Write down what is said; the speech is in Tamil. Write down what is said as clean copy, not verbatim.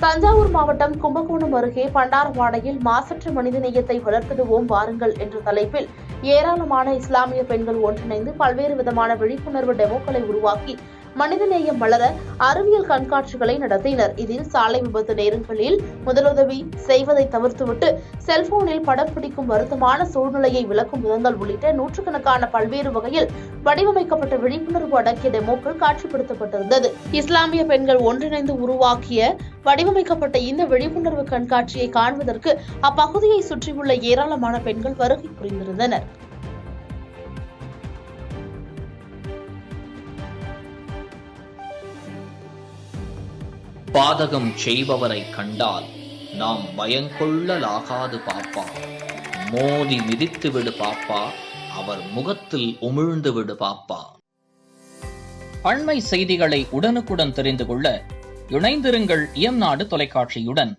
தஞ்சாவூர் மாவட்டம் கும்பகோணம் அருகே பண்டாரவாடையில் மாசற்ற மனிதநேயத்தை வளர்த்திடுவோம் வாருங்கள் என்ற தலைப்பில் ஏராளமான இஸ்லாமிய பெண்கள் ஒன்றிணைந்து பல்வேறு விதமான விழிப்புணர்வு டெமோக்களை உருவாக்கி மனிதநேயம் வளர அறிவியல் கண்காட்சிகளை நடத்தினர். இதில் சாலை விபத்து நேரங்களில் முதலுதவி செய்வதை தவிர்த்துவிட்டு செல்போனில் படம் பிடிக்கும் வருத்தமான சூழ்நிலையை விளக்கும் விதங்கள் உள்ளிட்ட நூற்றுக்கணக்கான பல்வேறு வகையில் வடிவமைக்கப்பட்ட விழிப்புணர்வு அடக்கிய டெமோக்கள் காட்சிப்படுத்தப்பட்டிருந்தது. இஸ்லாமிய பெண்கள் ஒன்றிணைந்து உருவாக்கிய வடிவமைக்கப்பட்ட இந்த விழிப்புணர்வு கண்காட்சியை காண்பதற்கு அப்பகுதியை சுற்றியுள்ள ஏராளமான பெண்கள் வருகை புரிந்திருந்தனர். பாதகம் செய்பவரை கண்டால் நாம் பயங்கொள்ளலாகாது பாப்பா, மோதி மிதித்து விடு பாப்பா, அவர் முகத்தில் உமிழ்ந்து விடு பாப்பா. அண்மை செய்திகளை உடனுக்குடன் தெரிந்து கொள்ள இணைந்திருங்கள் இயம்நாடு தொலைக்காட்சியுடன்.